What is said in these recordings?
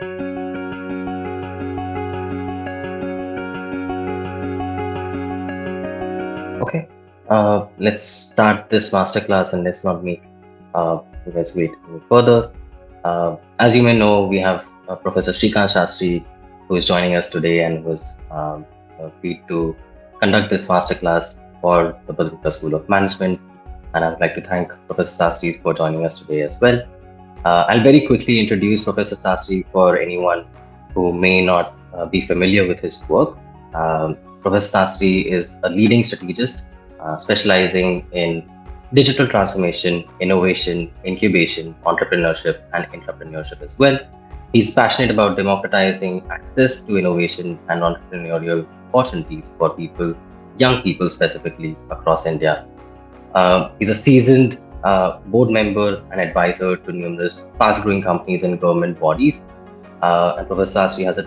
Okay, let's start this masterclass and let's not make you guys wait any further. As you may know, we have Professor Srikant Sastri who is joining us today and was agreed to conduct this masterclass for the Badruka School of Management. And I would like to thank Professor Sastri for joining us today as well. I'll very quickly introduce Professor Sastri for anyone who may not be familiar with his work. Professor Sastri is a leading strategist specializing in digital transformation, innovation, incubation, entrepreneurship, and intrapreneurship as well. He's passionate about democratizing access to innovation and entrepreneurial opportunities for people, young people specifically, across India. He's a seasoned board member and advisor to numerous fast growing companies and government bodies. And Professor Sastri has a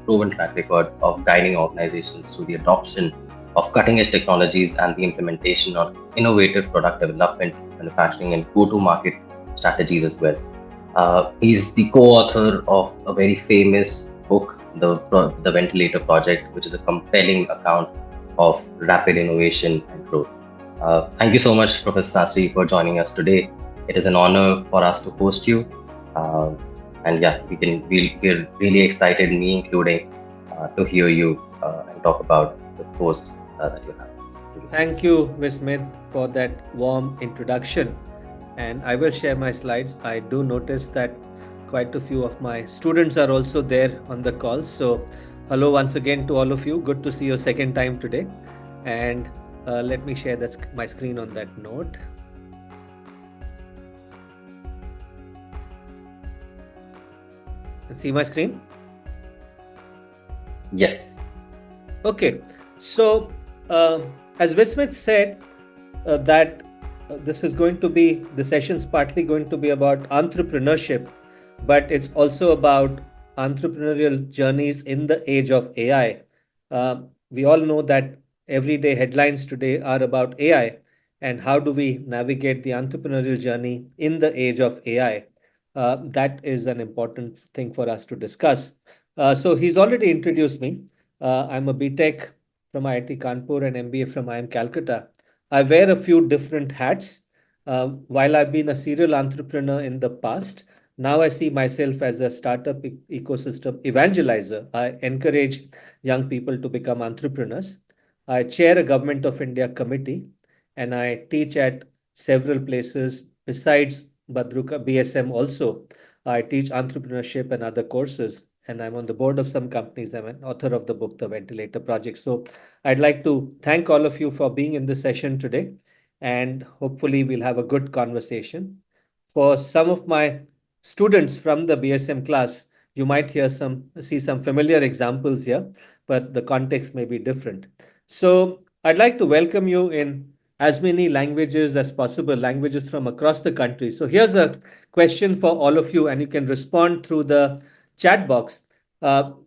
proven track record of guiding organizations through the adoption of cutting edge technologies and the implementation of innovative product development, manufacturing, and go to market strategies as well. He's the co author of a very famous book, the Ventilator Project, which is a compelling account of rapid innovation and growth. Thank you so much, Professor Sastri, for joining us today. It is an honor for us to host you. And yeah, we're really excited, me including, to hear you and talk about the course that you have. Thank you, Ms. Smith, for that warm introduction. And I will share my slides. I do notice that quite a few of my students are also there on the call. So hello once again to all of you. Good to see you second time today. And let me share my screen on that note. See my screen? Yes. Okay. So as Vismit said, that this is going to be, the session's partly going to be about entrepreneurship, but it's also about entrepreneurial journeys in the age of AI. We all know that everyday headlines today are about AI, and how do we navigate the entrepreneurial journey in the age of AI? That is an important thing for us to discuss. So he's already introduced me. I'm a BTech from IIT Kanpur and MBA from IIM Calcutta. I wear a few different hats. While I've been a serial entrepreneur in the past, now I see myself as a startup ecosystem evangelizer. I encourage young people to become entrepreneurs. I chair a Government of India committee, and I teach at several places besides Badruka BSM also. I teach entrepreneurship and other courses, and I'm on the board of some companies. I'm an author of the book, The Ventilator Project. So I'd like to thank all of you for being in this session today, and hopefully we'll have a good conversation. For some of my students from the BSM class, you might see some familiar examples here, but the context may be different. So I'd like to welcome you in as many languages as possible, languages from across the country. So here's a question for all of you, and you can respond through the chat box.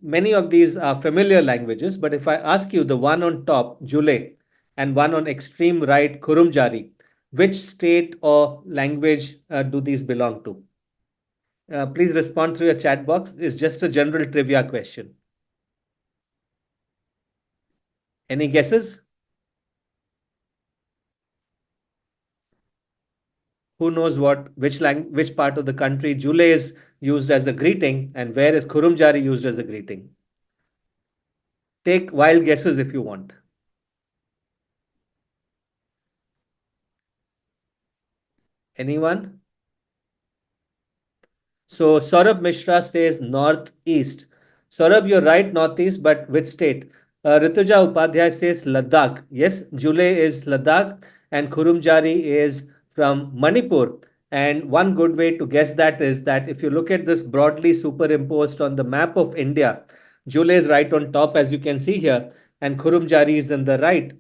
Many of these are familiar languages, but if I ask you the one on top, Jule, and one on extreme right, Kurumjari, which state or language do these belong to? Please respond through your chat box. It's just a general trivia question. Any guesses? Who knows which part of the country Jule is used as a greeting and where is Kurumjari used as a greeting? Take wild guesses if you want. Anyone? So Saurabh Mishra says northeast. Saurabh, you're right, northeast, but which state? Rituja Upadhyay says Ladakh. Yes, Jule is Ladakh and Kurumjari is from Manipur. And one good way to guess that is that if you look at this broadly superimposed on the map of India, Jule is right on top, as you can see here, and Kurumjari is on the right,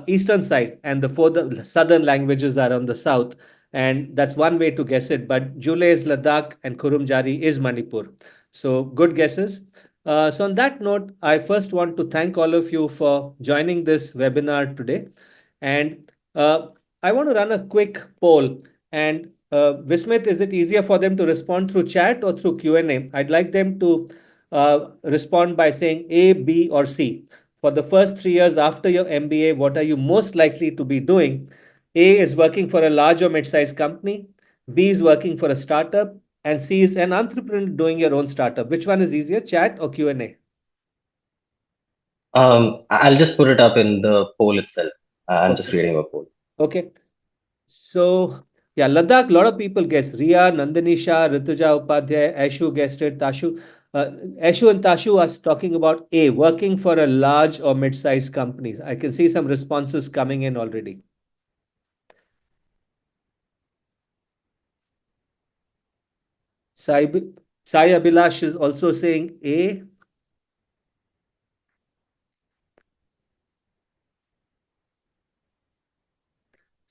eastern side, and the southern languages are on the south. And that's one way to guess it. But Jule is Ladakh and Kurumjari is Manipur. So good guesses. So on that note, I first want to thank all of you for joining this webinar today. And I want to run a quick poll. And Vismit, is it easier for them to respond through chat or through Q&A? I'd like them to respond by saying A, B, or C. For the first 3 years after your MBA, what are you most likely to be doing? A is working for a large or mid-sized company. B is working for a startup. And C is an entrepreneur doing your own startup. Which one is easier, chat or Q&A? I'll just put it up in the poll itself. I'm just Okay. reading a poll. Okay. So, yeah, Ladakh, a lot of people guess. Ria, Nandini Shah, Rituja Upadhyay, Ashu guessed it, Tashu. Uh, Ashu and Tashu are talking about A, working for a large or mid-sized companies. I can see some responses coming in already. Sai, Sai Abhilash is also saying A.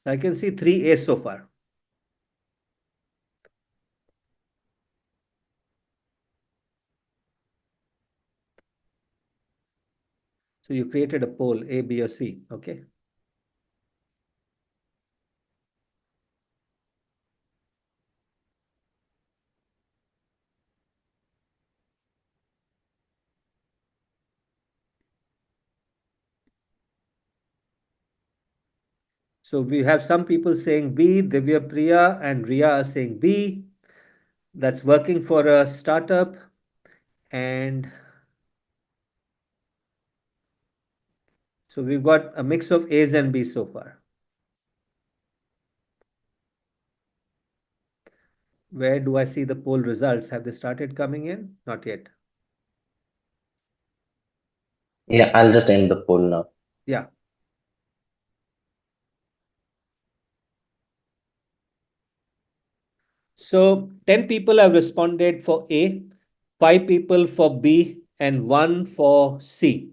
I can see three A's so far. So you created a poll, A, B, or C. Okay. So we have some people saying B, Divya Priya and Ria are saying B. That's working for a startup. And so we've got a mix of A's and B's so far. Where do I see the poll results? Have they started coming in? Not yet. Yeah, I'll just end the poll now. Yeah. So 10 people have responded for A, 5 people for B, and 1 for C.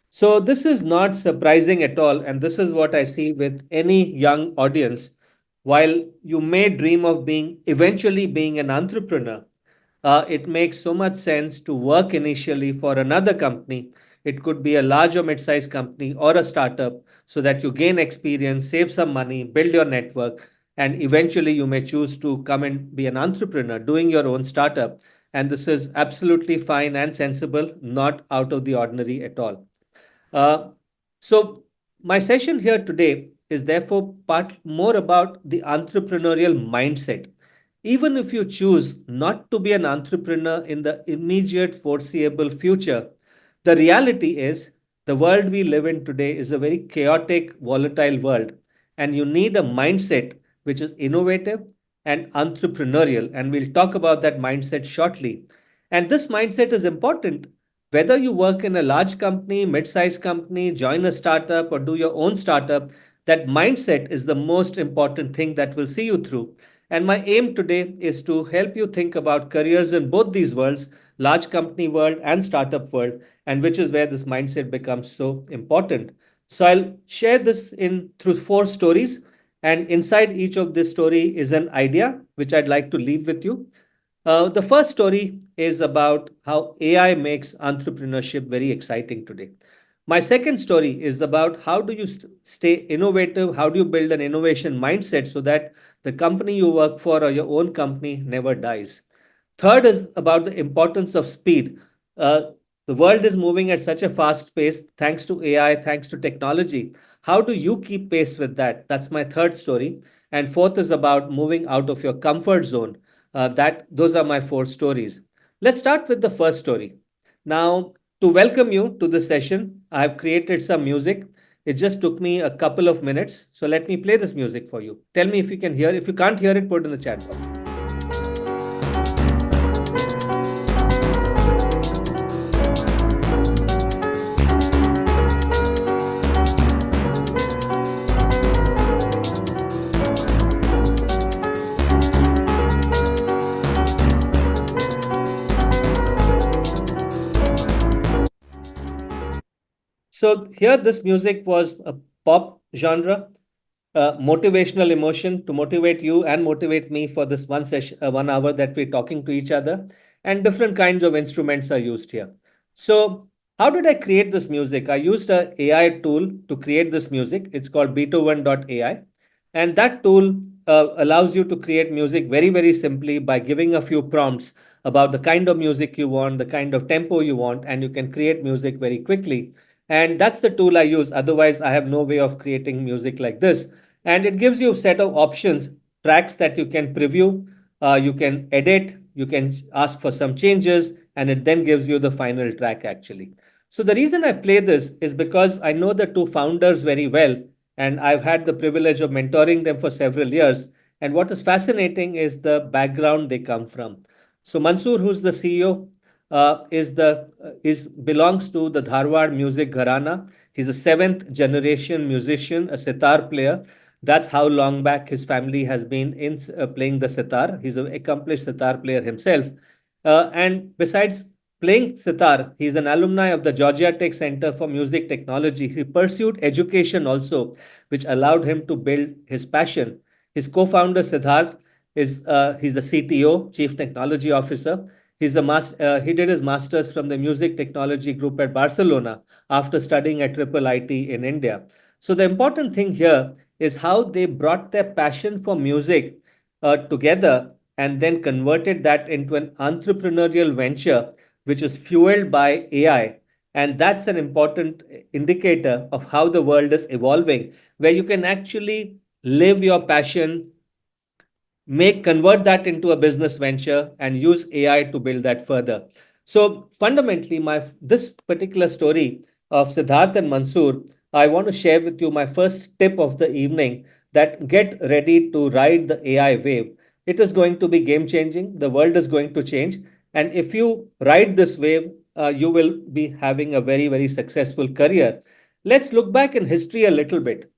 So this is not surprising at all. And this is what I see with any young audience. While you may dream of being eventually being an entrepreneur, it makes so much sense to work initially for another company. It could be a large or mid-sized company or a startup so that you gain experience, save some money, build your network, and eventually you may choose to come and be an entrepreneur doing your own startup. And this is absolutely fine and sensible, not out of the ordinary at all. Uh, so, my session here today is therefore part more about the entrepreneurial mindset. Even if you choose not to be an entrepreneur in the immediate foreseeable future, the reality is the world we live in today is a very chaotic, volatile world, and you need a mindset which is innovative and entrepreneurial. And we'll talk about that mindset shortly. And this mindset is important whether you work in a large company, mid-sized company, join a startup, or do your own startup. That mindset is the most important thing that will see you through. And my aim today is to help you think about careers in both these worlds, large company world and startup world, and which is where this mindset becomes so important. So I'll share this in through 4 stories, and inside each of this story is an idea which I'd like to leave with you. The first story is about how AI makes entrepreneurship very exciting today. My second story is about how do you stay innovative, how do you build an innovation mindset so that the company you work for or your own company never dies. Third is about the importance of speed. Uh, the world is moving at such a fast pace thanks to AI, thanks to technology. How do you keep pace with that? That's my third story. And fourth is about moving out of your comfort zone. That those are my 4 stories. Let's start with the first story. Now, to welcome you to this session, I have created some music. It just took me a couple of minutes. So let me play this music for you. Tell me if you can hear. If you can't hear it, put it in the chat box. So here, this music was a pop genre, motivational emotion to motivate you and motivate me for this 1 session, 1 hour that we're talking to each other, and different kinds of instruments are used here. So how did I create this music? I used a AI tool to create this music. It's called Beethoven.ai, and that tool allows you to create music very, very simply by giving a few prompts about the kind of music you want, the kind of tempo you want, and you can create music very quickly. And that's the tool I use. Otherwise, I have no way of creating music like this. And it gives you a set of options, tracks that you can preview, you can edit, you can ask for some changes, and it then gives you the final track actually. So the reason I play this is because I know the two founders very well, and I've had the privilege of mentoring them for several years. And what is fascinating is the background they come from. So Mansoor, who's the CEO, is belongs to the Dharwad music gharana. He's a seventh generation musician, a sitar player. That's how long back his family has been in playing the sitar. He's an accomplished sitar player himself. And besides playing sitar, he's an alumni of the Georgia Tech Center for Music Technology. He pursued education also, which allowed him to build his passion. His co-founder Siddharth he's the CTO, Chief Technology Officer. He did his master's from the Music Technology Group at Barcelona after studying at Triple IT in India. So the important thing here is how they brought their passion for music together and then converted that into an entrepreneurial venture which is fueled by AI. And that's an important indicator of how the world is evolving, where you can actually live your passion, make convert that into a business venture and use AI to build that further. So fundamentally, my this particular story of Siddharth and Mansoor, I want to share with you my first tip of the evening that get ready to ride the AI wave. It is going to be game changing. The world is going to change. And if you ride this wave, you will be having a very, very successful career. Let's look back in history a little bit.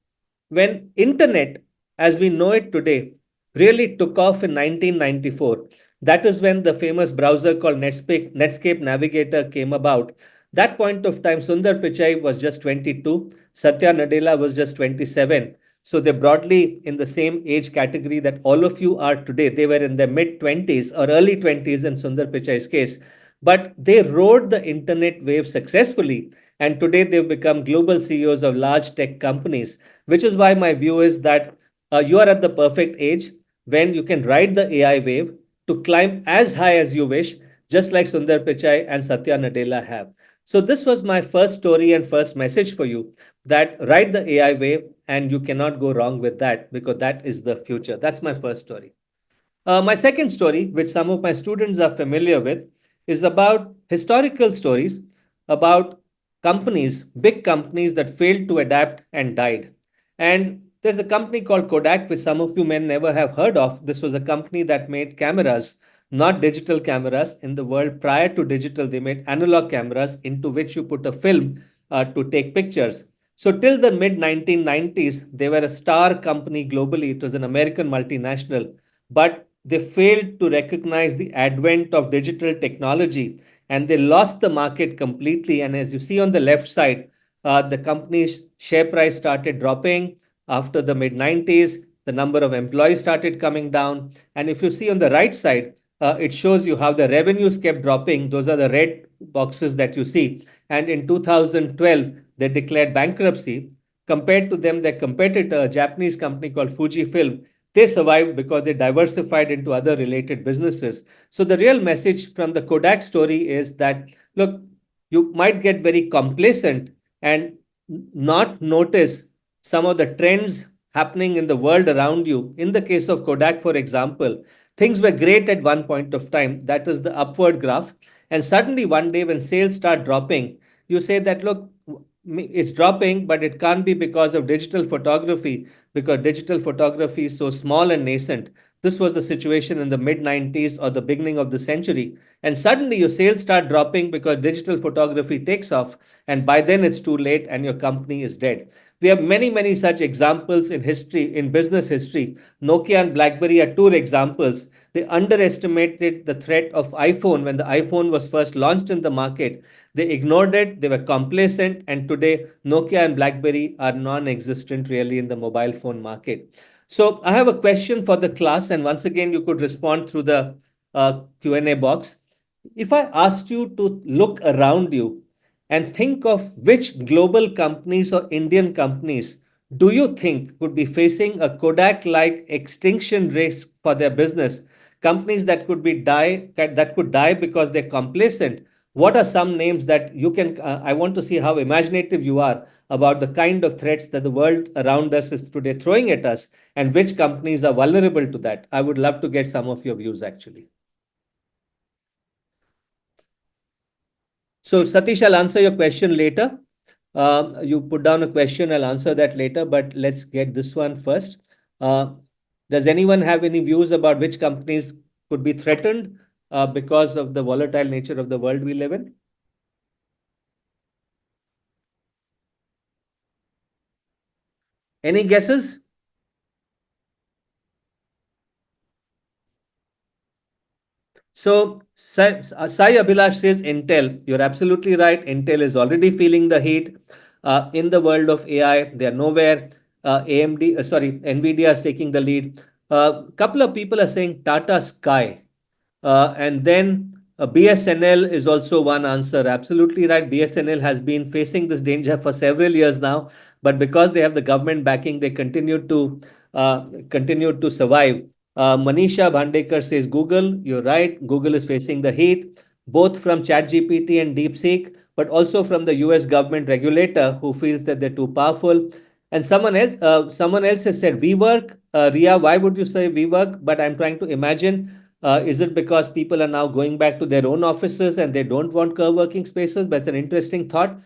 When internet as we know it today really took off in 1994, that is when the famous browser called Netscape Navigator came about. That point of time, Sundar Pichai was just 22, Satya Nadella was just 27. So they're broadly in the same age category that all of you are today. They were in their mid 20s or early 20s in Sundar Pichai's case. But they rode the internet wave successfully. And today they've become global CEOs of large tech companies, which is why my view is that you are at the perfect age when you can ride the AI wave to climb as high as you wish, just like Sundar Pichai and Satya Nadella have. So this was my first story and first message for you, that ride the AI wave and you cannot go wrong with that because that is the future. That's my first story. My second story, which some of my students are familiar with, is about historical stories about companies, big companies that failed to adapt and died. And there's a company called Kodak, which some of you may never have heard of. This was a company that made cameras, not digital cameras. In the world prior to digital, they made analog cameras into which you put a film to take pictures. So till the mid 1990s, they were a star company globally. It was an American multinational, but they failed to recognize the advent of digital technology and they lost the market completely. And as you see on the left side, the company's share price started dropping after the mid 90s. The number of employees started coming down. And if you see on the right side, it shows you how the revenues kept dropping. Those are the red boxes that you see. And in 2012, they declared bankruptcy. Compared to them, their competitor, a Japanese company called Fujifilm, they survived because they diversified into other related businesses. So the real message from the Kodak story is that, look, you might get very complacent and not notice some of the trends happening in the world around you. In the case of Kodak, for example, things were great at one point of time. That is the upward graph. And suddenly one day when sales start dropping, you say that, look, it's dropping, but it can't be because of digital photography, because digital photography is so small and nascent. This was the situation in the mid 90s or the beginning of the century. And suddenly your sales start dropping because digital photography takes off. And by then it's too late and your company is dead. We have many, many such examples in history, in business history. Nokia and BlackBerry are two examples. They underestimated the threat of iPhone when the iPhone was first launched in the market. They ignored it, they were complacent, and today Nokia and BlackBerry are non existent really in the mobile phone market. So I have a question for the class, and once again, you could respond through the Q&A box. If I asked you to look around you and think of which global companies or Indian companies do you think could be facing a Kodak like extinction risk for their business? Companies that could die because they're complacent. What are some names that you can? I want to see how imaginative you are about the kind of threats that the world around us is today throwing at us, and which companies are vulnerable to that. I would love to get some of your views actually. So, Satish, I'll answer your question later. You put down a question, I'll answer that later, but let's get this one first. Uh, does anyone have any views about which companies could be threatened because of the volatile nature of the world we live in? Any guesses? So, Sai Abhilash says Intel. You're absolutely right. Intel is already feeling the heat in the world of AI. They're nowhere. Nvidia is taking the lead. A couple of people are saying Tata Sky. And then BSNL is also one answer. Absolutely right. BSNL has been facing this danger for several years now, but because they have the government backing, they continue to survive. Manisha Bhandekar says Google. You're right. Google is facing the heat, both from ChatGPT and DeepSeek, but also from the US government regulator who feels that they're too powerful. And someone else has said WeWork. Ria, why would you say WeWork? But I'm trying to imagine, is it because people are now going back to their own offices and they don't want co-working spaces? That's an interesting thought.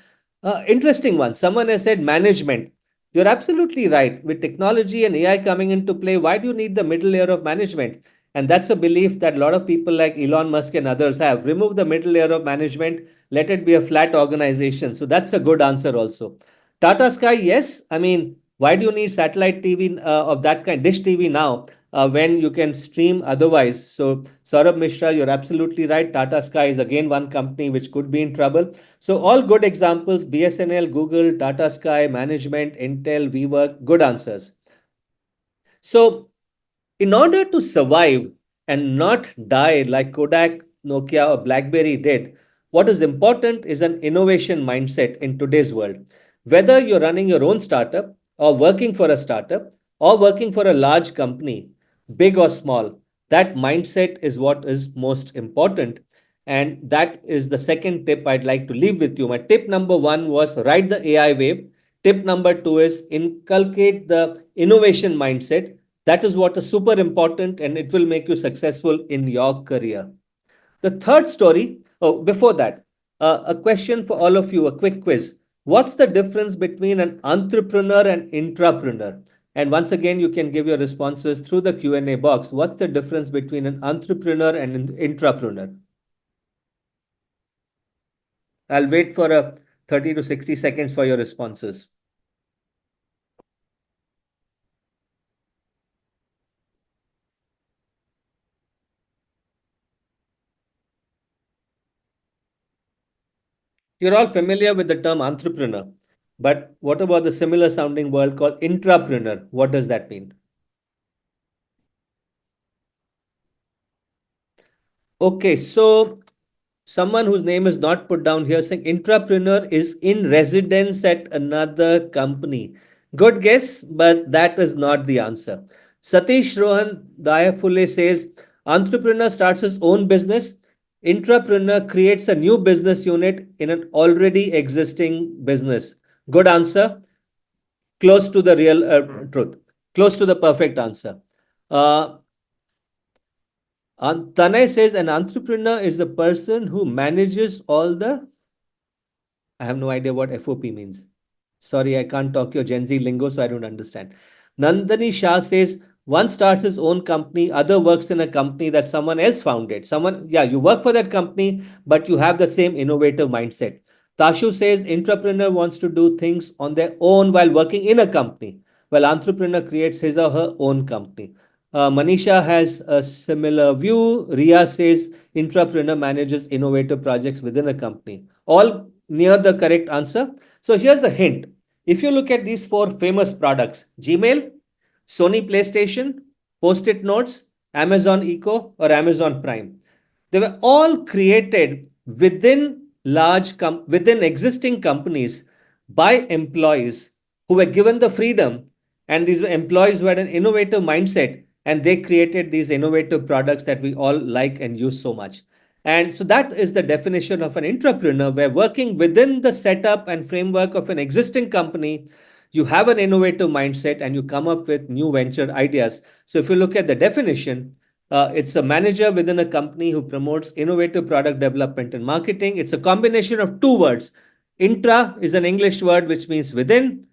Interesting one. Someone has said management. You're absolutely right. With technology and AI coming into play, why do you need the middle layer of management? And that's a belief that a lot of people like Elon Musk and others have. Remove the middle layer of management, let it be a flat organization. So that's a good answer also. Tata Sky, yes. I mean, why do you need satellite TV of that kind, dish TV now, when you can stream otherwise? So, Saurabh Mishra, you're absolutely right. Tata Sky is again one company which could be in trouble. So, all good examples: BSNL, Google, Tata Sky, management, Intel, WeWork, good answers. So, in order to survive and not die like Kodak, Nokia, or BlackBerry did, what is important is an innovation mindset in today's world. Whether you're running your own startup, or working for a startup, or working for a large company, big or small, that mindset is what is most important. And that is the second tip I'd like to leave with you. My tip number one was ride the AI wave. Tip number two is inculcate the innovation mindset. That is what is super important, and it will make you successful in your career. The third story, oh, before that, a question for all of you, a quick quiz. What's the difference between an entrepreneur and intrapreneur? And once again, you can give your responses through the Q&A box. What's the difference between an entrepreneur and an intrapreneur? I'll wait for a 30 to 60 seconds for your responses. You're all familiar with the term entrepreneur, but what about the similar sounding word called intrapreneur? What does that mean? Okay, so someone whose name is not put down here saying intrapreneur is in residence at another company. Good guess, but that is not the answer. Satish Rohan Dayafule says entrepreneur starts his own business. Intrapreneur creates a new business unit in an already existing business. Good answer. Close to the real truth. Close to the perfect answer. Uh, Tanay says an entrepreneur is the person who manages all the. I have no idea what FOP means. Sorry, I can't talk your Gen Z lingo, so I don't understand. Nandani Shah says one starts his own company, other works in a company that someone else founded. Yeah, you work for that company, but you have the same innovative mindset. Tashu says entrepreneur wants to do things on their own while working in a company, while entrepreneur creates his or her own company. Manisha has a similar view. Ria says entrepreneur manages innovative projects within a company. All near the correct answer. So here's a hint. If you look at these four famous products, Gmail, Sony PlayStation, Post-it notes, Amazon Echo, or Amazon Prime, they were all created within within existing companies by employees who were given the freedom, and these were employees who had an innovative mindset, and they created these innovative products that we all like and use so much. And so that is the definition of an entrepreneur, where working within the setup and framework of an existing company, you have an innovative mindset and you come up with new venture ideas. So if you look at the definition, it's a manager within a company who promotes innovative product development and marketing. It's a combination of two words. Intra is an English word which means within,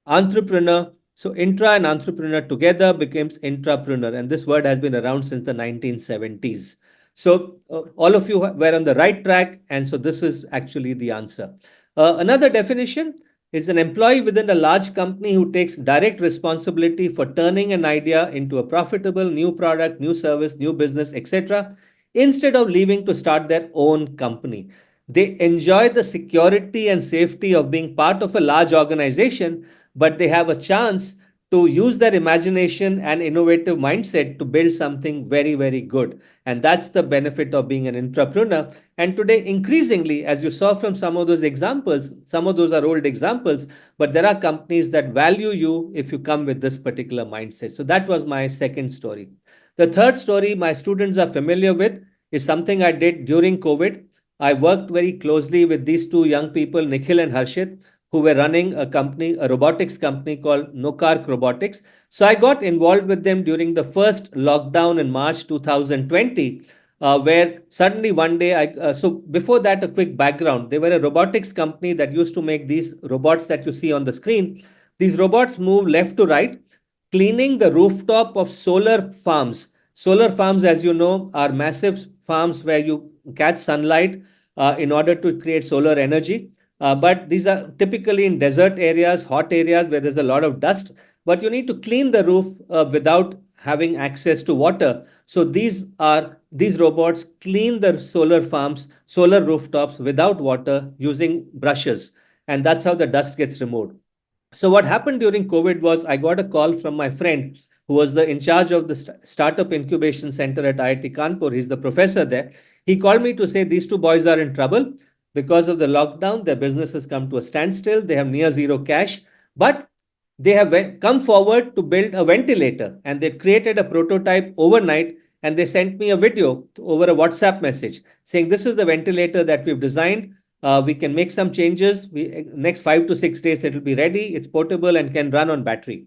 entrepreneur. So intra and entrepreneur together becomes intrapreneur, and this word has been around since the 1970s. So all of you were on the right track, and so this is actually the answer. Another definition is an employee within a large company who takes direct responsibility for turning an idea into a profitable new product, new service, new business, etc., instead of leaving to start their own company. They enjoy the security and safety of being part of a large organization, but they have a chance to use their imagination and innovative mindset to build something very, very good. And that's the benefit of being an entrepreneur. And today, increasingly, as you saw from some of those examples, some of those are old examples, but there are companies that value you if you come with this particular mindset. So that was my second story. The third story my students are familiar with is something I did during COVID. I worked very closely with these two young people, Nikhil and Harshit, who were running a company, a robotics company called Nokark Robotics. So I got involved with them during the first lockdown in March 2020, where suddenly one day so before that, a quick background. They were a robotics company that used to make these robots that you see on the screen. These robots move left to right, cleaning the rooftop of solar farms. Solar farms, as you know, are massive farms where you catch sunlight in order to create solar energy. But these are typically in desert areas, hot areas where there's a lot of dust. But you need to clean the roof without having access to water. So these robots clean the solar farms, solar rooftops without water using brushes, and that's how the dust gets removed. So what happened during COVID was I got a call from my friend who was the in charge of the startup incubation center at IIT Kanpur. He's the professor there. He called me to say these two boys are in trouble because of the lockdown. Their business has come to a standstill. They have near zero cash, but they have come forward to build a ventilator, and they created a prototype overnight, and they sent me a video over a WhatsApp message saying this is the ventilator that we've designed. We can make some changes. Next 5 to 6 days, it will be ready. It's portable and can run on battery.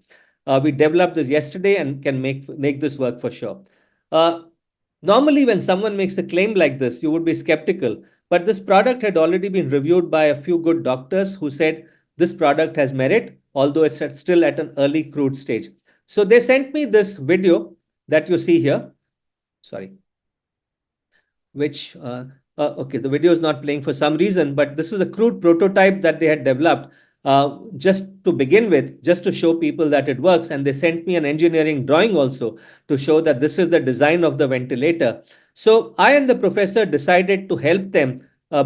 We developed this yesterday and can make this work for sure. Uh, Normally, when someone makes a claim like this, you would be skeptical. But this product had already been reviewed by a few good doctors who said this product has merit, although it's still at an early crude stage. So they sent me this video that you see here. Sorry, which okay, the video is not playing for some reason, but this is a crude prototype that they had developed just to begin with, just to show people that it works. And they sent me an engineering drawing also to show that this is the design of the ventilator. So I and the professor decided to help them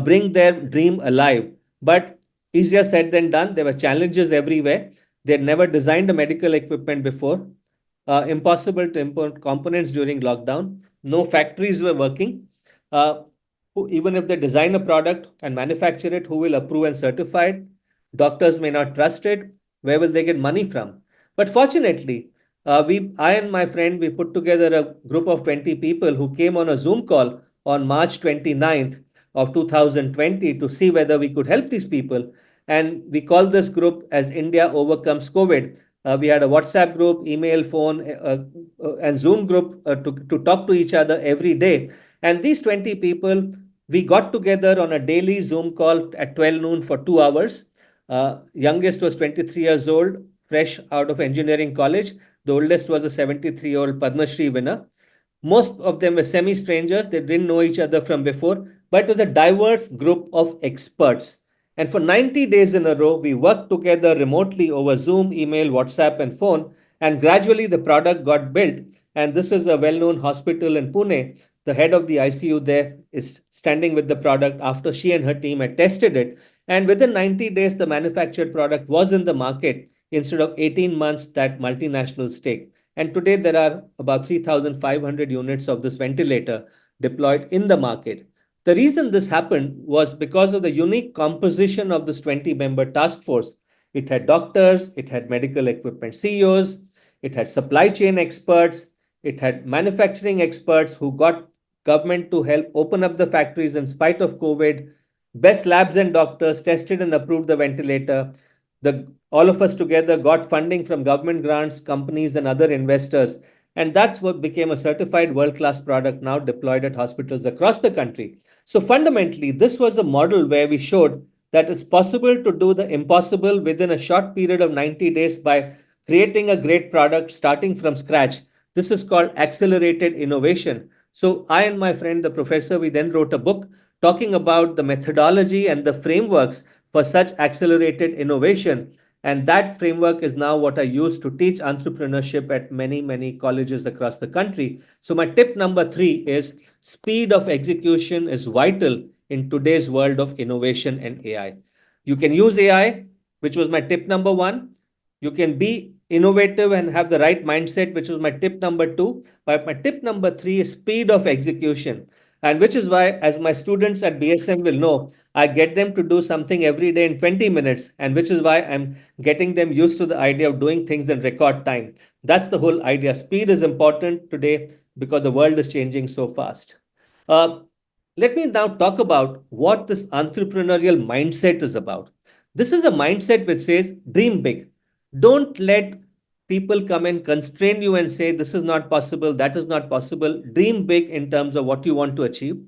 bring their dream alive. But easier said than done. There were challenges everywhere. They had never designed a medical equipment before. Impossible to import components during lockdown. No factories were working. Uh, Even if they design a product and manufacture it, who will approve and certify it? Doctors may not trust it. Where will they get money from? But fortunately, I and my friend, we put together a group of 20 people who came on a Zoom call on March 29th of 2020 to see whether we could help these people. And we called this group as India Overcomes COVID. We had a WhatsApp group, email, phone, and Zoom group to talk to each other every day. And these 20 people, we got together on a daily Zoom call at 12 noon for 2 hours. Youngest was 23 years old, fresh out of engineering college. The oldest was a 73-year-old Padma Shri winner. Most of them were semi strangers. They didn't know each other from before, but it was a diverse group of experts. And for 90 days in a row, we worked together remotely over Zoom, email, WhatsApp, and phone. And gradually, the product got built. And this is a well known hospital in Pune. The head of the ICU there is standing with the product after she and her team had tested it. And within 90 days, the manufactured product was in the market instead of 18 months that multinationals take. And today, there are about 3,500 units of this ventilator deployed in the market. The reason this happened was because of the unique composition of this 20-member task force. It had doctors, it had medical equipment CEOs, it had supply chain experts, it had manufacturing experts who got government to help open up the factories in spite of COVID. Best labs and doctors tested and approved the ventilator. All of us together got funding from government grants, companies, and other investors. And that's what became a certified world class product now deployed at hospitals across the country. So fundamentally, this was a model where we showed that it's possible to do the impossible within a short period of 90 days by creating a great product starting from scratch. This is called accelerated innovation. So I and my friend, the professor, we then wrote a book talking about the methodology and the frameworks for such accelerated innovation. And that framework is now what I use to teach entrepreneurship at many, many colleges across the country. So my tip number 3 is speed of execution is vital in today's world of innovation and AI. You can use AI, which was my tip number 1. You can be innovative and have the right mindset, which was my tip number 2. But my tip number 3 is speed of execution. And which is why, as my students at BSM will know, I get them to do something every day in 20 minutes. And which is why I'm getting them used to the idea of doing things in record time. That's the whole idea. Speed is important today because the world is changing so fast. Uh, Let me now talk about what this entrepreneurial mindset is about. This is a mindset which says dream big. Don't let people come and constrain you and say this is not possible, that is not possible. Dream big in terms of what you want to achieve.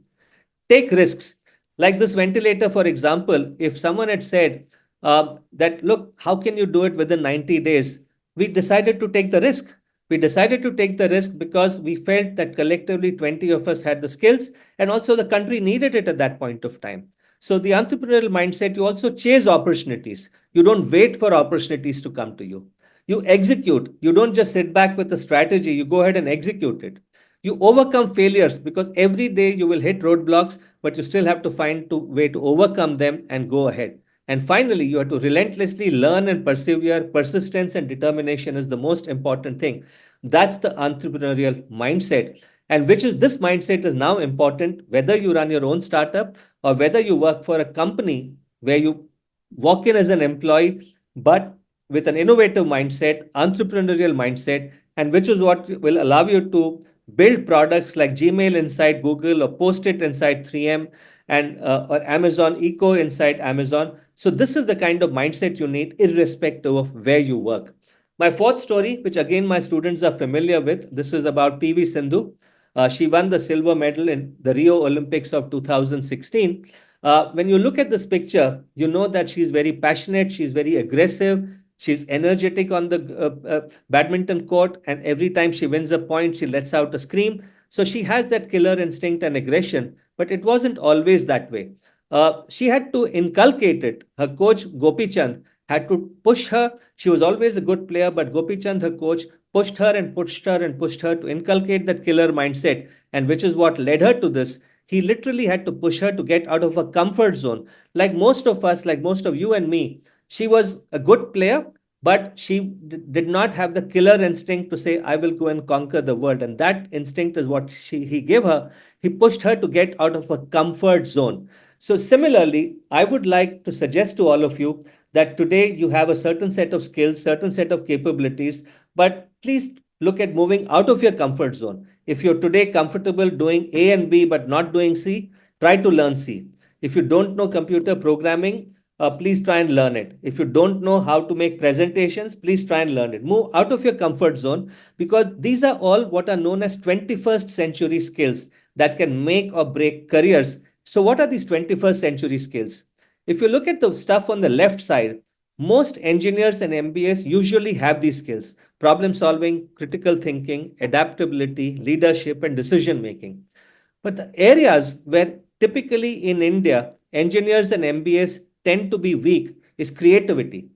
Take risks. Like this ventilator, for example, if someone had said that, look, how can you do it within 90 days? We decided to take the risk. We decided to take the risk because we felt that collectively 20 of us had the skills and also the country needed it at that point of time. So, the entrepreneurial mindset, you also chase opportunities. You don't wait for opportunities to come to you. You execute. You don't just sit back with a strategy, you go ahead and execute it. You overcome failures because every day you will hit roadblocks, but you still have to find a way to overcome them and go ahead. And finally, you have to relentlessly learn and persevere. Persistence and determination is the most important thing. That's the entrepreneurial mindset. And which is this mindset is now important whether you run your own startup or whether you work for a company where you walk in as an employee, but with an innovative mindset, entrepreneurial mindset, and which is what will allow you to build products like Gmail inside Google or Post-it inside 3M and or Amazon Eco inside Amazon. So this is the kind of mindset you need irrespective of where you work. My fourth story, which again my students are familiar with, this is about PV Sindhu. She won the silver medal in the Rio Olympics of 2016. When you look at this picture, you know that she's very passionate, she's very aggressive, she's energetic on the badminton court, and every time she wins a point, she lets out a scream. So she has that killer instinct and aggression, but it wasn't always that way. She had to inculcate it. Her coach, Gopi Chand, had to push her. She was always a good player, but Gopi Chand, her coach, pushed her and pushed her and pushed her to inculcate that killer mindset, and which is what led her to this. He literally had to push her to get out of her comfort zone. Like most of us, like most of you and me, she was a good player, but she did not have the killer instinct to say, I will go and conquer the world. And that instinct is what he gave her. He pushed her to get out of her comfort zone. So, similarly, I would like to suggest to all of you that today you have a certain set of skills, certain set of capabilities, but please look at moving out of your comfort zone. If you're today comfortable doing A and B but not doing C, try to learn C. If you don't know computer programming, please try and learn it. If you don't know how to make presentations, please try and learn it. Move out of your comfort zone because these are all what are known as 21st century skills that can make or break careers. So, what are these 21st century skills? If you look at the stuff on the left side, most engineers and MBAs usually have these skills: problem solving, critical thinking, adaptability, leadership, and decision making. But the areas where typically in India, engineers and MBAs tend to be weak is creativity,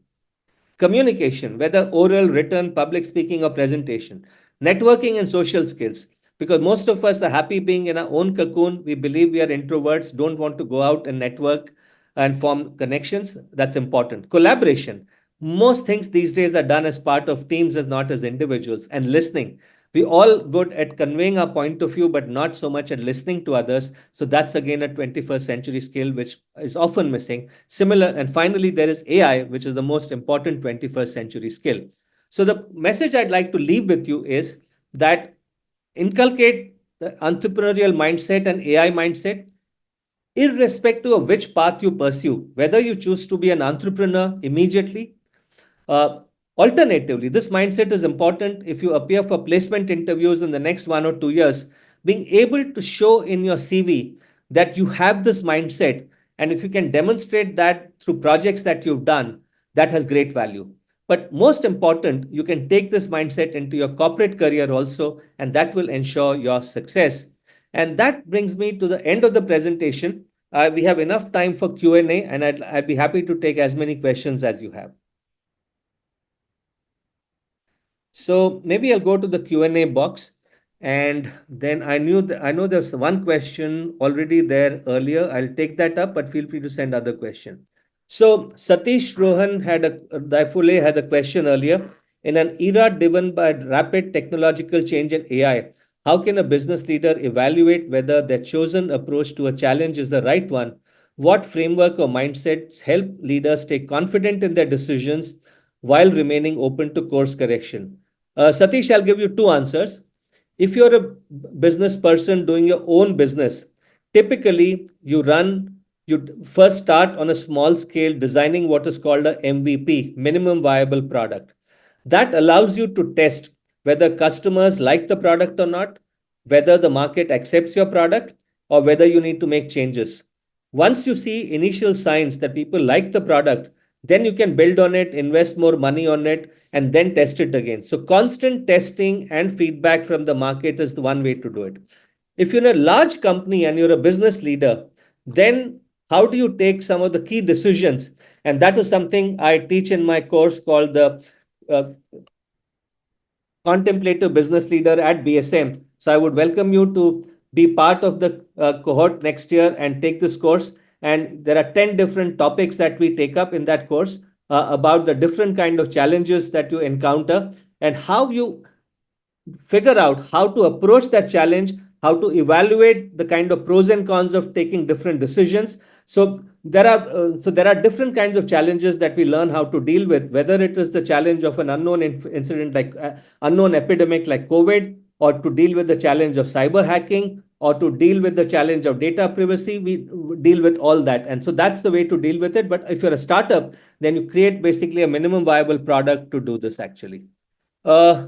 communication, whether oral, written, public speaking, or presentation, networking, and social skills. Because most of us are happy being in our own cocoon. We believe we are introverts, don't want to go out and network and form connections. That's important. Collaboration. Most things these days are done as part of teams, as not as individuals. And listening. We all good at conveying our point of view, but not so much at listening to others. So that's again a 21st century skill which is often missing. Similar, and finally, there is AI, which is the most important 21st century skill. So the message I'd like to leave with you is that inculcate the entrepreneurial mindset and AI mindset, irrespective of which path you pursue, whether you choose to be an entrepreneur immediately. uh, Alternatively, this mindset is important if you appear for placement interviews in the next 1 or 2 years, being able to show in your CV that you have this mindset. And if you can demonstrate that through projects that you've done, that has great value. But most important, you can take this mindset into your corporate career also, and that will ensure your success. And that brings me to the end of the presentation. We have enough time for Q&A, and I'd be happy to take as many questions as you have. So maybe I'll go to the Q&A box, and then I know there's one question already there earlier. I'll take that up, but feel free to send other question. So Satish Rohan had a Daifule had a question earlier. In an era driven by rapid technological change and AI, how can a business leader evaluate whether their chosen approach to a challenge is the right one? What framework or mindsets help leaders stay confident in their decisions while remaining open to course correction? Satish, I'll give you two answers. If you're a business person doing your own business, typically you first start on a small scale designing what is called a MVP, minimum viable product. That allows you to test whether customers like the product or not, whether the market accepts your product, or whether you need to make changes. Once you see initial signs that people like the product, then you can build on it, invest more money on it, and then test it again. So, constant testing and feedback from the market is the one way to do it. If you're in a large company and you're a business leader, then how do you take some of the key decisions? And that is something I teach in my course called the uh, contemplative business leader at BSM. So I would welcome you to be part of the cohort next year and take this course. And there are 10 different topics that we take up in that course about the different kind of challenges that you encounter and how you figure out how to approach that challenge, how to evaluate the kind of pros and cons of taking different decisions. So there are different kinds of challenges that we learn how to deal with, whether it is the challenge of an unknown incident like unknown epidemic like COVID, or to deal with the challenge of cyber hacking, or to deal with the challenge of data privacy. We deal with all that, and so that's the way to deal with it. But if you're a startup, then you create basically a minimum viable product to do this actually. uh,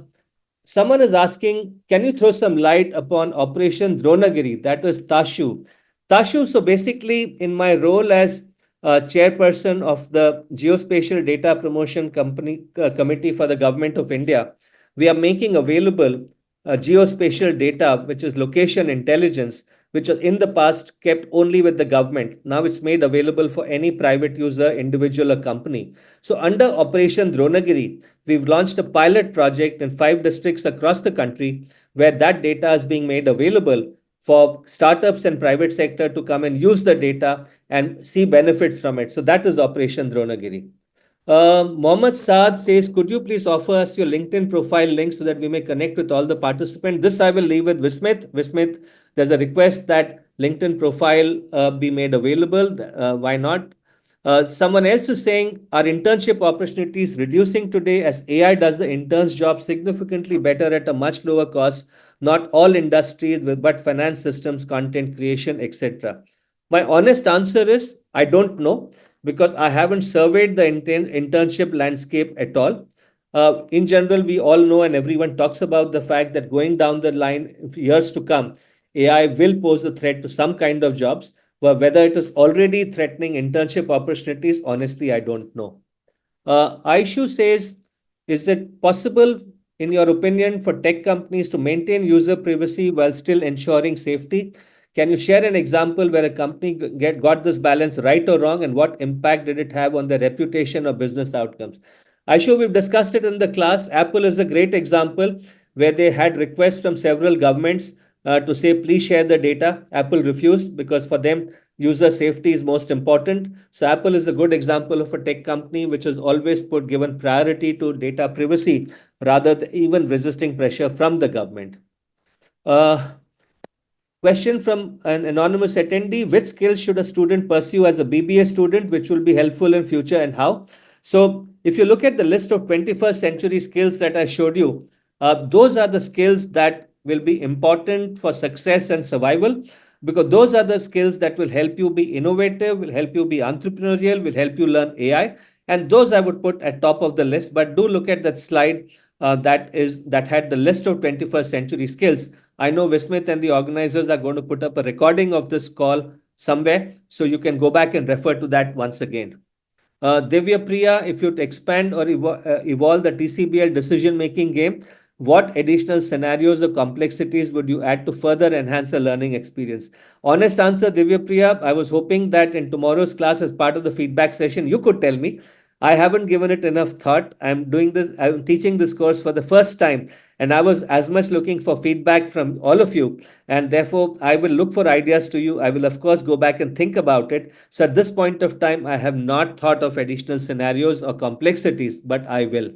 Someone is asking, can you throw some light upon Operation Dronagiri, that is Tashu? Tashu, so basically, in my role as chairperson of the Geospatial Data Promotion Committee for the Government of India, we are making available geospatial data, which is location intelligence, which was in the past kept only with the government. Now it's made available for any private user, individual, or company. So under Operation Dronagiri, we've launched a pilot project in 5 districts across the country where that data is being made available for startups and private sector to come and use the data and see benefits from it. So that is Operation Dronagiri. Mohammed Saad says, could you please offer us your LinkedIn profile link so that we may connect with all the participants? This I will leave with Vismit. Vismit, there's a request that LinkedIn profile be made available. Why not? Someone else is saying, are internship opportunities reducing today as AI does the intern's job significantly better at a much lower cost? Not all industries, but finance systems, content creation, etc. My honest answer is, I don't know because I haven't surveyed the internship landscape at all. In general, we all know and everyone talks about the fact that going down the line, years to come, AI will pose a threat to some kind of jobs. But whether it is already threatening internship opportunities, honestly, I don't know. Aishu says, is it possible, in your opinion, for tech companies to maintain user privacy while still ensuring safety? Can you share an example where a company got this balance right or wrong, and what impact did it have on their reputation or business outcomes? Aishu, we've discussed it in the class. Apple is a great example where they had requests from several governments to say, please share the data. Apple refused because for them, User safety is most important. So Apple is a good example of a tech company which has always put given priority to data privacy rather than even resisting pressure from the government. Uh, Question from an anonymous attendee: which skills should a student pursue as a BBA student, which will be helpful in future, and how? So, if you look at the list of 21st century skills that I showed you, those are the skills that will be important for success and survival, because those are the skills that will help you be innovative, will help you be entrepreneurial, will help you learn AI, and those I would put at top of the list. But do look at that slide that had the list of 21st century skills. I know Vismith and the organizers are going to put up a recording of this call somewhere, so you can go back and refer to that once again. Divya Priya, if you'd expand or evolve the TCBL decision making game, what additional scenarios or complexities would you add to further enhance the learning experience? Honest answer, Divya Priya, I was hoping that in tomorrow's class, as part of the feedback session, you could tell me. I haven't given it enough thought. I'm teaching this course for the first time, and I was as much looking for feedback from all of you. And therefore, I will look for ideas to you. I will, of course, go back and think about it. So at this point of time, I have not thought of additional scenarios or complexities, but I will.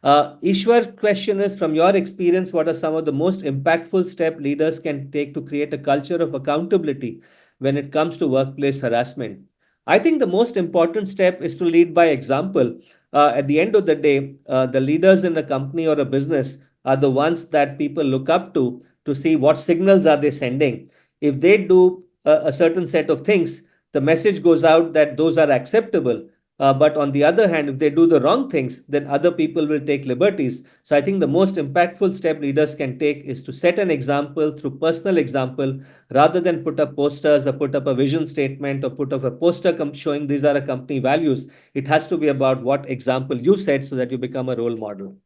Ishwar question is, from your experience, what are some of the most impactful steps leaders can take to create a culture of accountability when it comes to workplace harassment? I think the most important step is to lead by example. At the end of the day, the leaders in a company or a business are the ones that people look up to see what signals are they sending. If they do a certain set of things, the message goes out that those are acceptable. But on the other hand, if they do the wrong things, then other people will take liberties. So I think the most impactful step leaders can take is to set an example through personal example rather than put up posters or put up a vision statement or put up a poster showing these are a company values. It has to be about what example you set so that you become a role model.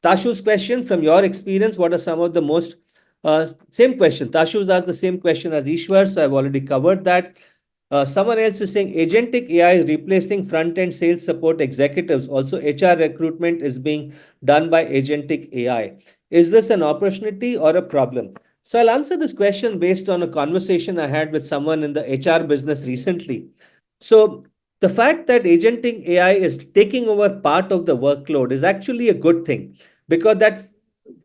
Tashu's question: from your experience, what are some of the most same question? Tashu's asked the same question as Ishwar, so I've already covered that. Someone else is saying agentic AI is replacing front end sales support executives. Also, HR recruitment is being done by agentic AI. Is this an opportunity or a problem? So, I'll answer this question based on a conversation I had with someone in the HR business recently. So, the fact that agentic AI is taking over part of the workload is actually a good thing, because that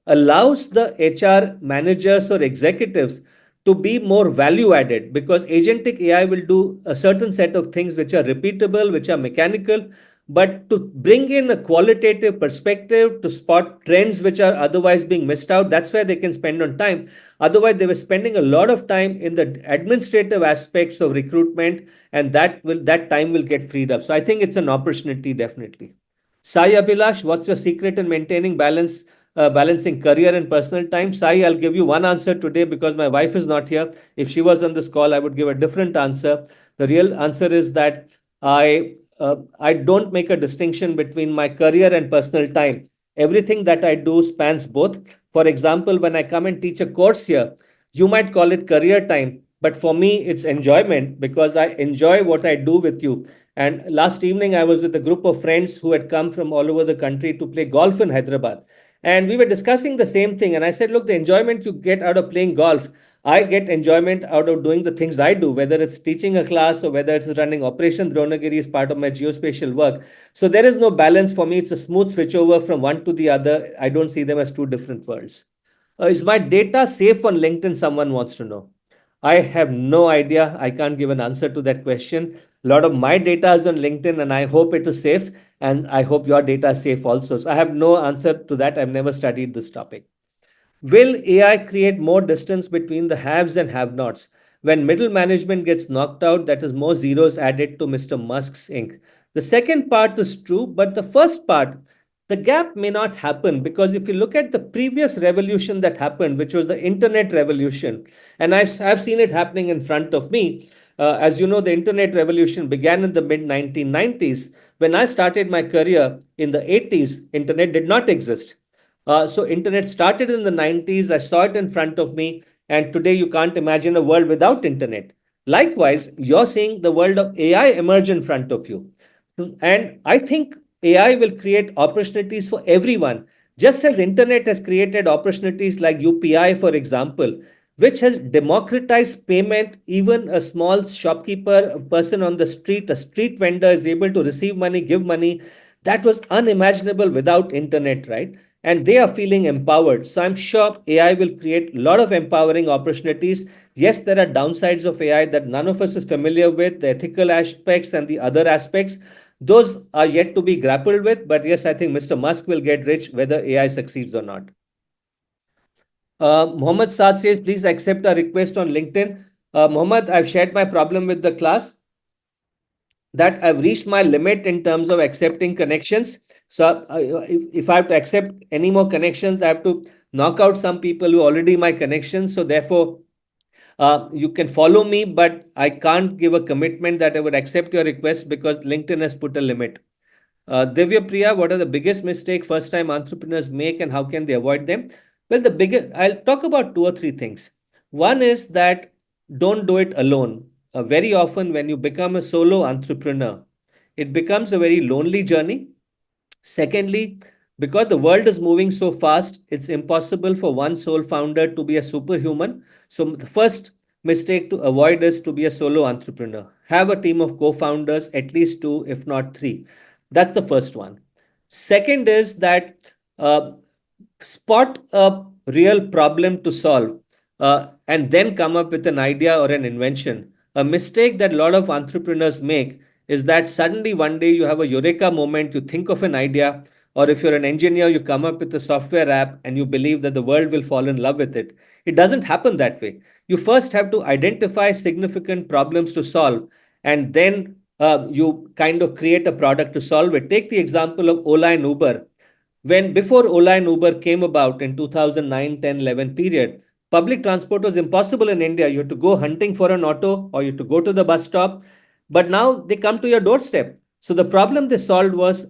allows the HR managers or executives to be more value added, because agentic AI will do a certain set of things which are repeatable, which are mechanical, but to bring in a qualitative perspective to spot trends which are otherwise being missed out, that's where they can spend on time. Otherwise, they were spending a lot of time in the administrative aspects of recruitment, and that time will get freed up. So I think it's an opportunity, definitely. Sai Abhilash, what's your secret in maintaining balancing career and personal time? Sai, I'll give you one answer today because my wife is not here. If she was on this call, I would give a different answer. The real answer is that I don't make a distinction between my career and personal time. Everything that I do spans both. For example, when I come and teach a course here, you might call it career time, but for me, it's enjoyment because I enjoy what I do with you. And last evening, I was with a group of friends who had come from all over the country to play golf in Hyderabad. And we were discussing the same thing. And I said, look, the enjoyment you get out of playing golf, I get enjoyment out of doing the things I do, whether it's teaching a class or whether it's running Operation Dronagiri as part of my geospatial work. So there is no balance for me. It's a smooth switchover from one to the other. I don't see them as two different worlds. Is my data safe on LinkedIn? Someone wants to know. I have no idea. I can't give an answer to that question. A lot of my data is on LinkedIn, and I hope it is safe. And I hope your data is safe also. So I have no answer to that. I've never studied this topic. Will AI create more distance between the haves and have nots? When middle management gets knocked out, that is more zeros added to Mr. Musk's ink. The second part is true, but the first part, the gap may not happen, because if you look at the previous revolution that happened, which was the internet revolution, and have seen it happening in front of me. As you know, the internet revolution began in the mid 1990s. When I started my career in the 80s, internet did not exist. So internet started in the 90s. I saw it in front of me, and today you can't imagine a world without internet. Likewise, you're seeing the world of AI emerge in front of you. And I think AI will create opportunities for everyone. Just as internet has created opportunities like UPI, for example, which has democratized payment. Even a small shopkeeper, a person on the street, a street vendor is able to receive money, give money. That was unimaginable without internet, right? And they are feeling empowered. So I'm sure AI will create a lot of empowering opportunities. Yes, there are downsides of AI that none of us is familiar with, the ethical aspects and the other aspects. Those are yet to be grappled with. But yes, I think Mr. Musk will get rich whether AI succeeds or not. Mohammed Saad says, please accept a request on LinkedIn. Mohammed, I've shared my problem with the class that I've reached my limit in terms of accepting connections. So if I have to accept any more connections, I have to knock out some people who are already my connections. So therefore, you can follow me, but I can't give a commitment that I would accept your request because LinkedIn has put a limit. Divya Priya, what are the biggest mistake first time entrepreneurs make and how can they avoid them? Well, I'll talk about two or three things. One is that don't do it alone. Very often, when you become a solo entrepreneur, it becomes a very lonely journey. Secondly, because the world is moving so fast, it's impossible for one sole founder to be a superhuman. So, the first mistake to avoid is to be a solo entrepreneur. Have a team of co founders, at least two, if not three. That's the first one. Second is that uh, spot a real problem to solve and then come up with an idea or an invention. A mistake that a lot of entrepreneurs make is that suddenly one day you have a eureka moment, you think of an idea, or if you're an engineer, you come up with a software app and you believe that the world will fall in love with it. It doesn't happen that way. You first have to identify significant problems to solve, and then you kind of create a product to solve it. Take the example of Ola and Uber. When before Ola and Uber came about in 2009, 10, 11 period, public transport was impossible in India. You had to go hunting for an auto or you had to go to the bus stop. But now they come to your doorstep. So the problem they solved was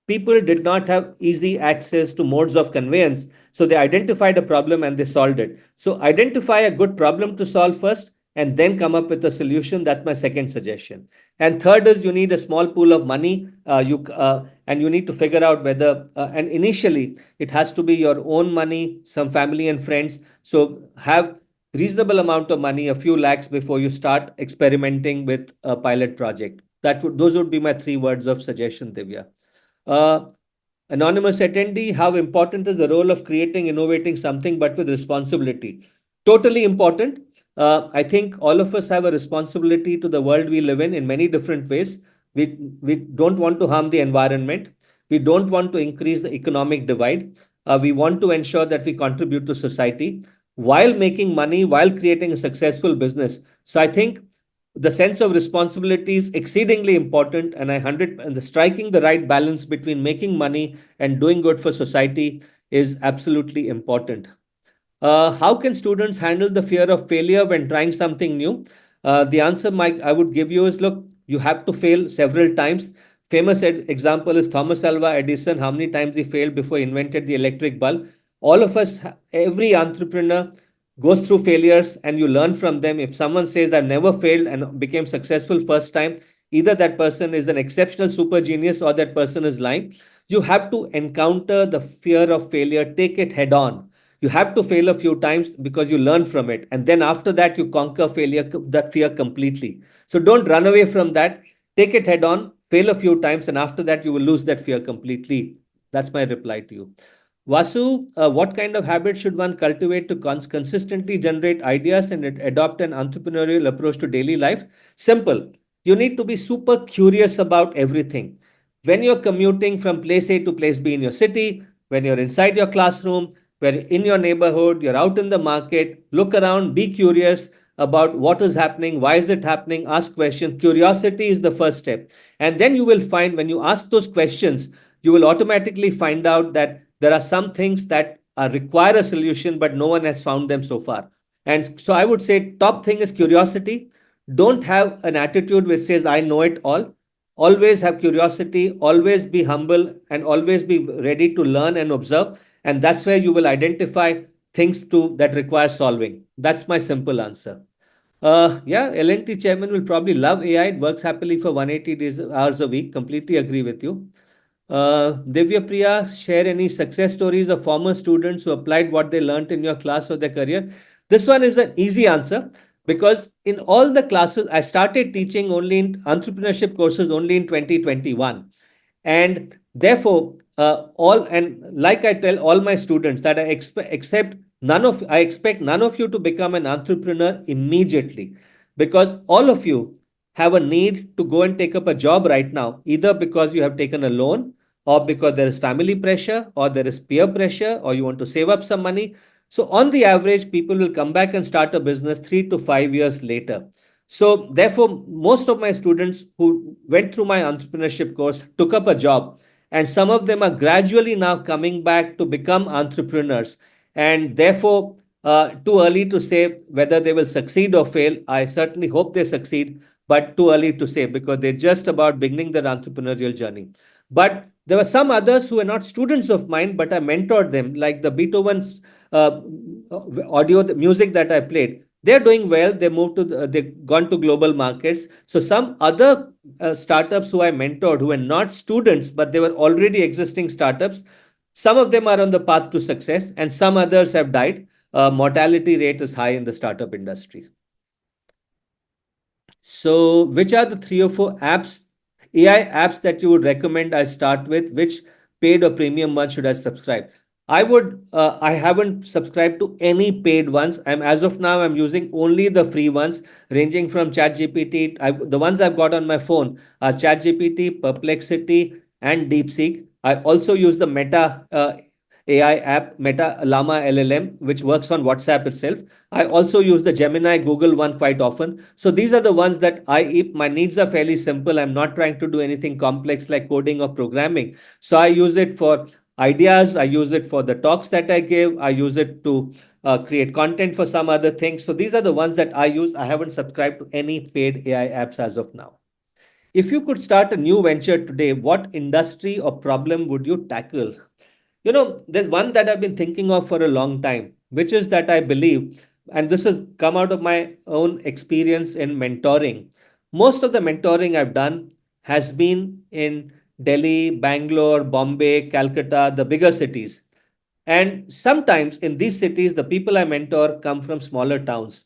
people did not have easy access to modes of conveyance. So they identified a problem and they solved it. So identify a good problem to solve first and then come up with a solution. That's my second suggestion. And third is you need a small pool of money. And you need to figure out whether, and initially it has to be your own money, some family and friends. So have reasonable amount of money, a few lakhs before you start experimenting with a pilot project. Those would be my three words of suggestion, Divya. Uh, Anonymous attendee, how important is the role of creating, innovating something, but with responsibility? Totally important. I think all of us have a responsibility to the world we live in many different ways. We don't want to harm the environment. We don't want to increase the economic divide. We want to ensure that we contribute to society while making money, while creating a successful business. So I think the sense of responsibility is exceedingly important, and striking the right balance between making money and doing good for society is absolutely important. How can students handle the fear of failure when trying something new? The answer, Mike, I would give you is look, you have to fail several times. Famous example is Thomas Alva Edison. How many times he failed before he invented the electric bulb? All of us, every entrepreneur goes through failures and you learn from them. If someone says, I've never failed and became successful first time, either that person is an exceptional super genius or that person is lying. You have to encounter the fear of failure, take it head on. You have to fail a few times because you learn from it. And then after that, you conquer failure, that fear completely. So don't run away from that. Take it head on, fail a few times, and after that, you will lose that fear completely. That's my reply to you. Vasu, what kind of habits should one cultivate to consistently generate ideas and adopt an entrepreneurial approach to daily life? Simple. You need to be super curious about everything. When you're commuting from place A to place B in your city, when you're inside your classroom, when in your neighborhood, you're out in the market, look around, be curious about what is happening, why is it happening, ask questions. Curiosity is the first step. And then you will find when you ask those questions, you will automatically find out that there are some things that require a solution, but no one has found them so far. And so I would say top thing is curiosity. Don't have an attitude which says, I know it all. Always have curiosity, always be humble, and always be ready to learn and observe. And that's where you will identify things that require solving. That's my simple answer. Yeah, L&T chairman will probably love AI. It works happily for 180 days, hours a week. Completely agree with you. Divya Priya, share any success stories of former students who applied what they learned in your class or their career. This one is an easy answer because in all the classes, I started teaching only in entrepreneurship courses only in 2021. And therefore, all and like I tell all my students that I expect none of you to become an entrepreneur immediately, because all of you have a need to go and take up a job right now, either because you have taken a loan, or because there is family pressure, or there is peer pressure, or you want to save up some money. So, on the average, people will come back and start a business 3 to 5 years later. So, therefore, most of my students who went through my entrepreneurship course took up a job, and some of them are gradually now coming back to become entrepreneurs. And therefore, too early to say whether they will succeed or fail. I certainly hope they succeed, but too early to say because they're just about beginning their entrepreneurial journey. But there were some others who were not students of mine, but I mentored them, like the Beethoven's audio, the music that I played. They're doing well. They've gone to global markets. So some other startups who I mentored, who were not students, but they were already existing startups, some of them are on the path to success, and some others have died. Mortality rate is high in the startup industry. So, which are the 3 or 4 AI apps that you would recommend I start with? Which paid or premium one should I subscribe? I haven't subscribed to any paid ones. As of now, I'm using only the free ones, ranging from ChatGPT. The ones I've got on my phone are ChatGPT, Perplexity, and DeepSeek. I also use the Meta AI app, Meta Llama LLM, which works on WhatsApp itself. I also use the Gemini Google one quite often. So these are the ones that my needs are fairly simple. I'm not trying to do anything complex like coding or programming. So I use it for ideas. I use it for the talks that I give. I use it to create content for some other things. So these are the ones that I use. I haven't subscribed to any paid AI apps as of now. If you could start a new venture today, what industry or problem would you tackle? There's one that I've been thinking of for a long time, which is that I believe, and this has come out of my own experience in mentoring. Most of the mentoring I've done has been in Delhi, Bangalore, Bombay, Calcutta, the bigger cities. And sometimes in these cities, the people I mentor come from smaller towns.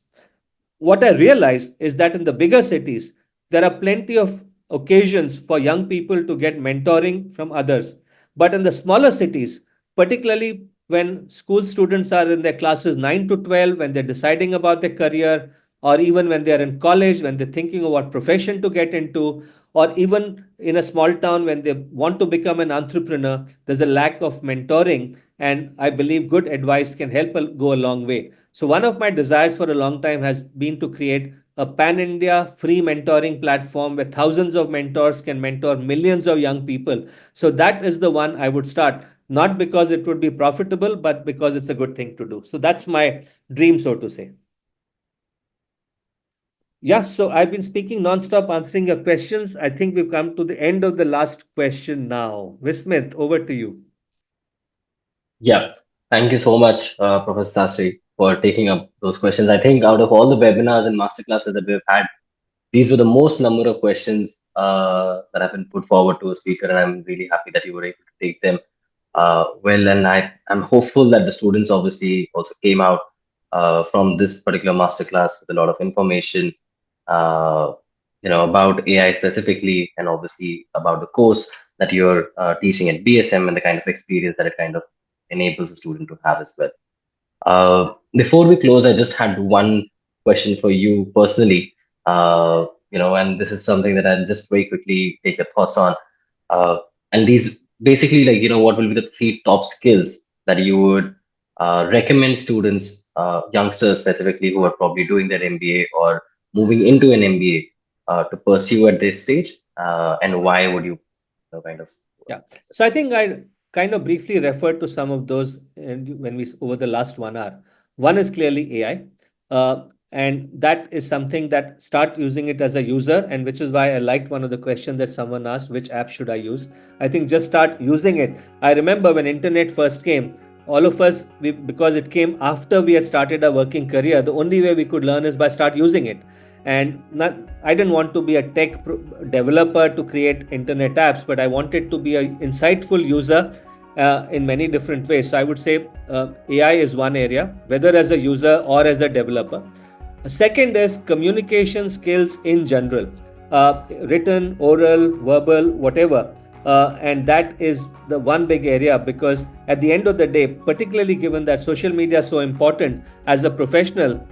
What I realize is that in the bigger cities, there are plenty of occasions for young people to get mentoring from others. But in the smaller cities, particularly when school students are in their classes 9 to 12, when they're deciding about their career, or even when they're in college, when they're thinking of what profession to get into, or even in a small town when they want to become an entrepreneur, there's a lack of mentoring. And I believe good advice can go a long way. So, one of my desires for a long time has been to create a pan India free mentoring platform where thousands of mentors can mentor millions of young people. So, that is the one I would start, not because it would be profitable, but because it's a good thing to do. So, that's my dream, so to say. Yeah, so I've been speaking nonstop, answering your questions. I think we've come to the end of the last question now. Vismit, over to you. Yeah, thank you so much, Professor Sastri, for taking up those questions. I think out of all the webinars and masterclasses that we've had, these were the most number of questions that have been put forward to a speaker, and I'm really happy that you were able to take them well. And I'm hopeful that the students obviously also came out from this particular masterclass with a lot of information, uh, about AI specifically, and obviously about the course that you're teaching at BSM and the kind of experience that it kind of enables a student to have as well. Before we close, I just had one question for you personally. And this is something that I'll just very quickly take your thoughts on. And these basically, like, what will be the 3 top skills that you would recommend students, youngsters specifically, who are probably doing their MBA or moving into an MBA to pursue at this stage? And why would you kind of? Yeah. So I think I kind of briefly referred to some of those when we over the last 1 hour. One is clearly AI, and that is something that start using it as a user, and which is why I liked one of the questions that someone asked, which app should I use? I think just start using it. I remember when internet first came, all of us, because it came after we had started our working career, the only way we could learn is by start using it. And I didn't want to be a developer to create internet apps, but I wanted to be an insightful user in many different ways. So I would say AI is one area, whether as a user or as a developer. Second is communication skills in general, written, oral, verbal, whatever. And that is the one big area, because at the end of the day, particularly given that social media is so important, as a professional,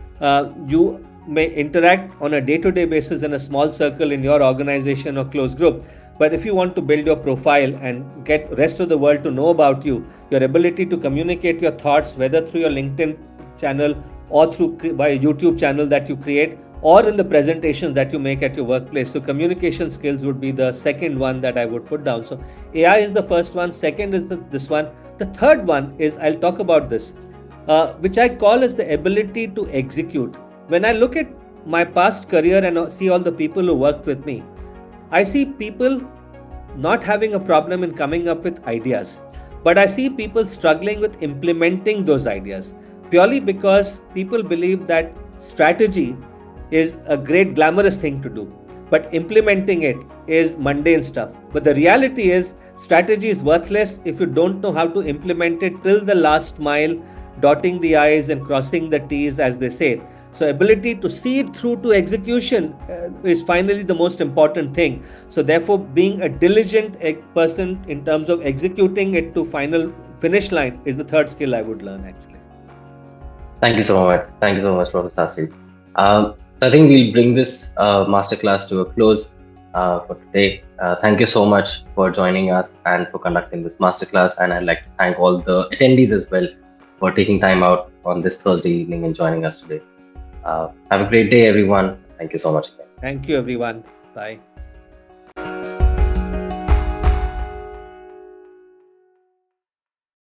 you may interact on a day-to-day basis in a small circle in your organization or close group. But if you want to build your profile and get rest of the world to know about you, your ability to communicate your thoughts, whether through your LinkedIn channel or through by a YouTube channel that you create, or in the presentations that you make at your workplace. So communication skills would be the second one that I would put down. So AI is the first one. Second is this one. The third one is, I'll talk about this, which I call as the ability to execute. When I look at my past career and see all the people who worked with me, I see people not having a problem in coming up with ideas, but I see people struggling with implementing those ideas, purely because people believe that strategy is a great glamorous thing to do, but implementing it is mundane stuff. But the reality is, strategy is worthless if you don't know how to implement it till the last mile, dotting the I's and crossing the T's, as they say. So ability to see it through to execution is finally the most important thing. So therefore, being a diligent person in terms of executing it to final finish line is the third skill I would learn, actually. Thank you so much. Thank you so much, Professor Sastri. So I think we'll bring this masterclass to a close for today. Thank you so much for joining us and for conducting this masterclass. And I'd like to thank all the attendees as well for taking time out on this Thursday evening and joining us today. Have a great day, everyone. Thank you so much again. Thank you, everyone. Bye.